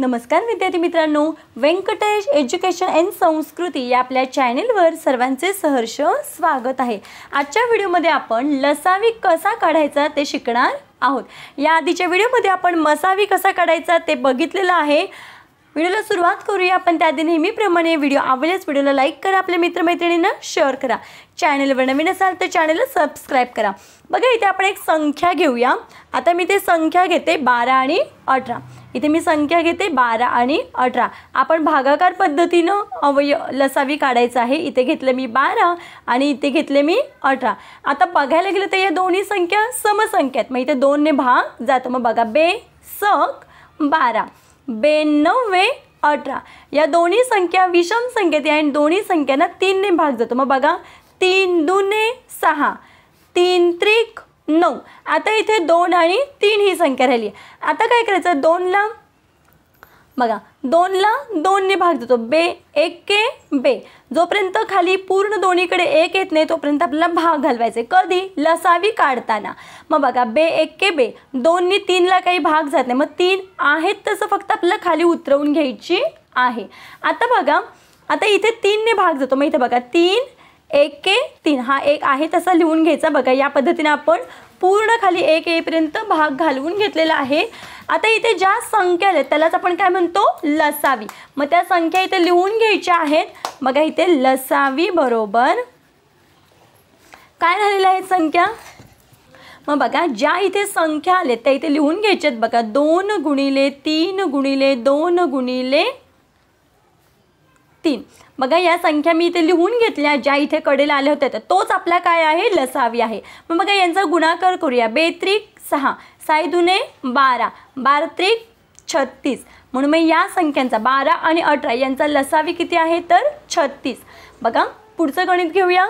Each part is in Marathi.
नमस्कार विद्यार्थी मित्रांनो, व्यंकटेश एज्युकेशन अँड संस्कृती या आपल्या चॅनलवर सर्वांचे सहर्ष स्वागत आहे। आजच्या व्हिडिओमध्ये आपण लसावी कसा काढायचा ते शिकणार आहोत। या आधीच्या व्हिडिओमध्ये आपण मसावी कसा काढायचा ते बघितलेलं आहे। व्हिडिओला सुरुवात करूया, पण त्याआधी नेहमीप्रमाणे व्हिडिओ आवडल्यास व्हिडिओला लाईक करा, आपल्या मित्रमैत्रिणींना शेअर करा, चॅनलवर नवीन असाल तर चॅनलला सबस्क्राइब करा। बघा इथे आपण एक संख्या घेऊया। आता मी ते संख्या घेते 12 आणि 18। इथे मी संख्या घेते 12 आणि 18। आपण भागाकार पद्धतीने लसावी काढायचं आहे। इथे घेतले मी 12 आणि इथे घेतले मी 18। आता बघायला गेलं तर या दोन्ही संख्या समसंख्या आहेत, मग इथे 2 ने भाग जातो। मग बघा 2 सक 12 2 9 18। या दोन्ही संख्या विषम संख्येत आहे आणि दोन्ही संख्यांना 3 ने भाग जातो। मग बघा 3 दुने 6 3 त्रिक 9। आता इथे 2 आणि 3 ही संख्या राहिली। आता काय करायचं, 2 ला बघा 2 ला 2 ने भाग देतो। बे 1 के बे, जोपर्यंत खाली पूर्ण दोन्हीकडे 1 येत नाही तोपर्यंत आपल्याला भाग घालवायचे। कधी लसावी काढताना। मग बघा बे 1 के बे, 2 नी 3 ला काही भाग जात नाही, मग 3 आहेत तसं फक्त आपल्याला खाली उतरवून घ्यायची आहे। आता बघा आता इथे 3 ने भाग जातो। मग इथे बघा 3 1 के 3, हा 1 आहे तसा लिहून घ्यायचा। बघा या पद्धतीने आपण पूर्ण खाली 1 येईपर्यंत भाग घालवून घेतलेला आहे। आता इथे ज्या संख्या आहेत त्यालाच आपण काय म्हणतो, लसावी। मग त्या संख्या इथे लिहून घ्यायच्या आहेत। बघा इथे लसावी बरोबर काय झालेलं आहे संख्या। मग बघा ज्या इथे संख्या आल्या त्या इथे लिहून घ्यायच्यात। बघा 2 गुणिले 3 गुणिले 2 गुणिले 3। बघा या संख्या मी इथे लिहून घेतल्या, ज्या इथे कडेला आल्या होत्या तोच आपला काय आहे, लसावी आहे। मग बघा यांचा गुणाकार करूया। 2 त्रिक 6 6 दुने 12 12 त्रिक 36। म्हणून मग या संख्यांचा 12 आणि 18 यांचा लसावी किती आहे तर 36। बघा पुढचं गणित घेऊया।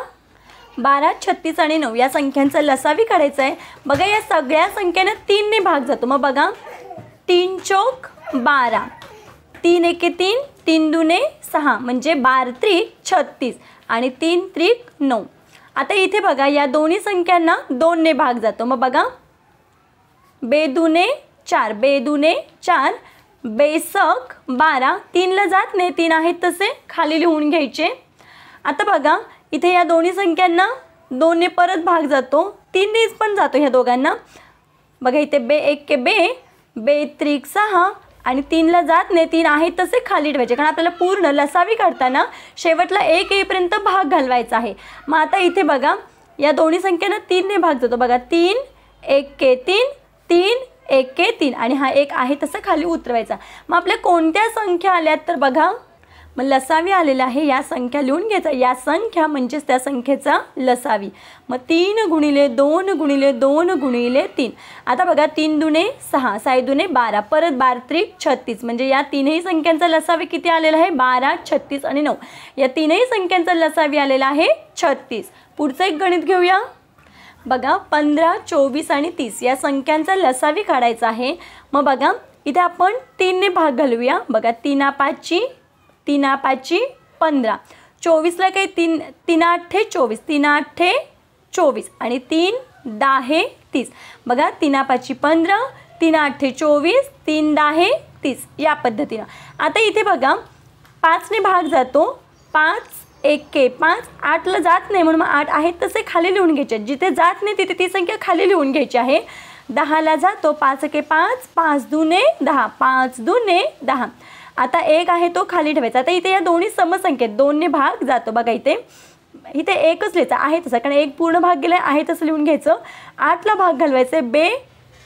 12 36 आणि 9 या संख्यांचा लसावी काढायचा आहे। बघा या सगळ्या संख्यांना 3 ने भाग जातो। मग बघा 3 चौक 12 3 एके 3 3 दुने 6 म्हणजे 12 त्रिक 36 आणि 3 त्रिक 9। आता इथे बघा या दोन्ही संख्यांना 2 ने भाग जातो। मग बघा बे दुने 4 बे दुने 4 बेसक 12 3 ला जात नाही, 3 आहेत तसे खाली लिहून घ्यायचे। आता बघा इथे या दोन्ही संख्यांना 2 ने परत भाग जातो, 3 नेच पण जातो ह्या दोघांना। बघा इथे बे 1 के बे बे त्रिक 6 आणि 3 ला जात नाही, 3 आहेत तसे खाली ठेवायचे, कारण आपल्याला पूर्ण लसावी काढताना शेवटला 1 येईपर्यंत भाग घालवायचा आहे। मग आता इथे बघा या दोन्ही संख्यांना 3 ने भाग जातो। बघा 3 1 के 3 3 1 के 3 आणि हा 1 आहे तसं खाली उतरवायचा। मग आपल्या कोणत्या संख्या आल्यात तर बघा मग लसावी आलेला आहे, या संख्या लिहून घ्यायचा। या संख्या म्हणजेच त्या संख्येचा लसावी। मग 3 गुणिले 2 गुणिले 2 गुणिले 3। आता बघा 3 दुने 6 6 दुने 12 परत 12 त्रिक 36 म्हणजे या तीनही संख्यांचा लसावी किती आलेला आहे, 12 36 आणि 9 या तीनही संख्यांचा लसावी आलेला आहे 36। पुढचं एक गणित घेऊया। बघा 15 24 आणि 30 या संख्यांचा लसावी काढायचा आहे। मग बघा इथे आपण 3 ने भाग घालूया। बघा 3 5 3 5 15 24 ला काही 3 8 24 3 8 24 आणि 3 10 30। बघा 3 5 15 3 8 24 3 10 30 या पद्धतीने। आता इथे बघा 5 ने भाग जातो, 5 1 के 5 8 ला जात नाही म्हणून 8 आहेत तसे खाली लिहून घ्यायचे। जिथे जात नाही तिथे ती संख्या खाली लिहून घ्यायची आहे। 10 ला जातो, 5 के 5 5 दुने 10 5 दुने 10। आता 1 आहे तो खाली ठेवायचा। आता इथे या दोन्ही समसंख्येत 2 ने भाग जातो। बघा इथे एकच लिहायचा आहे तसं, कारण 1 पूर्ण भाग गेला आहे तसं लिहून घ्यायचं। 8 ला भाग घालवायचे, बे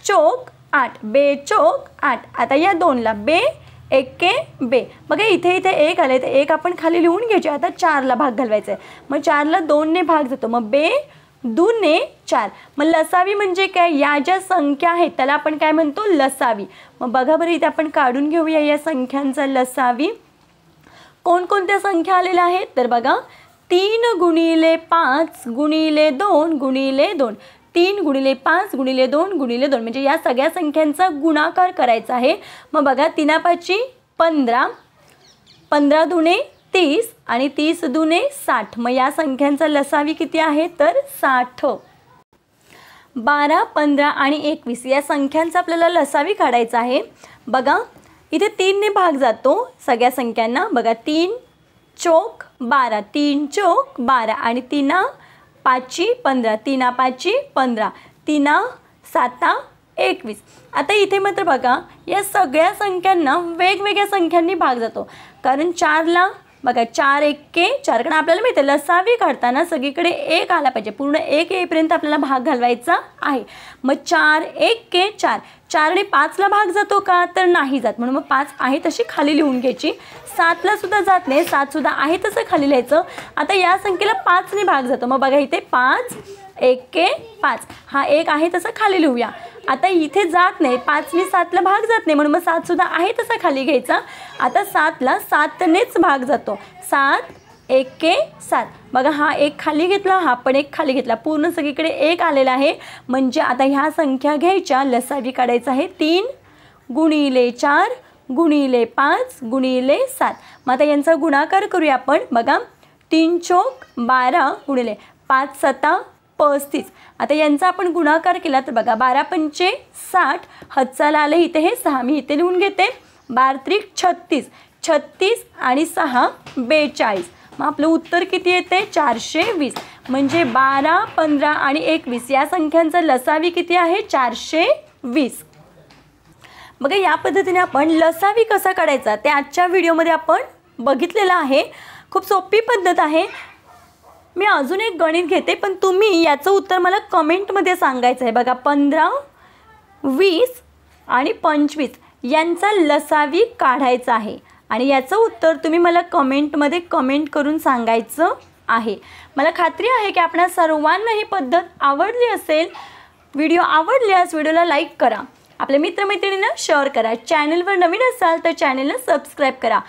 चौक 8 बे चौक 8। आता या 2 ला बे 1 के बे, बघा इथे 1 आले तर 1 आपण खाली लिहून घ्यायचे। आता 4 ला भाग घालवायचा आहे, मग 4 ला 2 ने भाग जातो। मग बे दुने 4। मग लसावी म्हणजे काय, या ज्या संख्या आहेत त्याला आपण काय म्हणतो, लसावी। मग बघा बरं इथे आपण काढून घेऊया या संख्यांचा लसावी। कोणकोणत्या संख्या आलेल्या आहेत तर बघा 3 गुणिले 5 गुणिले 2 गुणिले 2 3 गुणिले 5 गुणिले 2 गुणिले 2 म्हणजे या सगळ्या संख्यांचा गुणाकार करायचा आहे। मग बघा 3 5 15 15 दुने 30 आणि 30 दुने 60। मग या संख्यांचा लसावी किती आहे तर 60। 12 15 आणि 21 या संख्यांचा आपल्याला लसावी काढायचा आहे। बघा इथे 3 ने भाग जातो सगळ्या संख्यांना. बघा 3 चौक 12, 3 चौक 12 आणि 3 पाची 15, 3 पाची 15, 3 7 21. आता इथे मात्र बघा या सगळ्या संख्यांना वेगवेगळ्या संख्यांनी भाग जातो. कारण 4ला बघा 4 1 4, कारण आपल्याला माहिती आहे लसावी काढताना सगळीकडे 1 आला पाहिजे. पूर्ण 1 येईपर्यंत आपल्याला भाग घालवायचा आहे. मग 4 1 4, 4ने 5ला भाग जातो का, तर नाही जात. म्हणून मग 5 आहे तशी खाली लिहून घ्यायची. 7ला सुद्धा जात नाही, 7 सुद्धा आहे तसं खाली लिहायचं. आता या संख्येला 5ने भाग जातो. मग बघा इथे 5 1 5, हा 1 आहे तसं खाली लिहूया. आता इथे जात नाही, 5ने 7ला भाग जात नाही, म्हणून मग 7 सुद्धा आहे तसा खाली घ्यायचा. आता 7ला 7नेच भाग जातो. 7 1 7, बघा हा 1 खाली घेतला, हा पण 1 खाली घेतला. पूर्ण सगळीकडे 1 आलेला आहे. म्हणजे आता ह्या संख्या घ्यायच्या, लसावी काढायचं आहे. 3 गुणिले 4 गुणिले 5 गुणिले 7. मग आता यांचा गुणाकार करूया आपण. बघा 3 चौक 12 गुणिले 5 7 35. आता यांचा आपण गुणाकार केला तर बघा 12 पंचे 60, हत्साला आलं इथे हे 6, मी इथे लिहून घेते. 12 त्रिक 36, 36 आणि 6 42. मग आपलं उत्तर किती येते 420. म्हणजे 12 15 आणि 21 या संख्यांचा लसावी किती आहे 420. बघा या पद्धतीने आपण लसावी कसा काढायचा ते आजच्या व्हिडिओमध्ये आपण बघितलेलं आहे. खूप सोपी पद्धत आहे. मी अजून एक गणित घेते, पण तुम्ही याचं उत्तर मला कमेंटमध्ये सांगायचं आहे. बघा 15 20 आणि 25 यांचा लसावी काढायचा आहे आणि याचं उत्तर तुम्ही मला कमेंटमध्ये कमेंट करून सांगायचं आहे. मला खात्री आहे की आपणा सर्वांना ही पद्धत आवडली असेल. व्हिडिओ आवडल्यास व्हिडिओला लाईक करा, आपल्या मित्रमैत्रिणींना शेअर करा. चॅनलवर नवीन असाल तर चॅनलला सबस्क्राईब करा.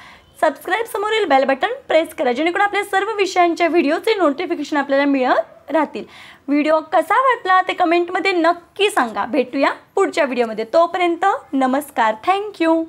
सबस्क्राईब समोरील बेल बटन प्रेस करा, जेणेकरून आपल्या सर्व विषयांच्या व्हिडिओचे नोटिफिकेशन आपल्याला मिळत राहतील. व्हिडिओ कसा वाटला ते कमेंटमध्ये नक्की सांगा. भेटूया पुढच्या व्हिडिओमध्ये. तोपर्यंत नमस्कार. थँक्यू.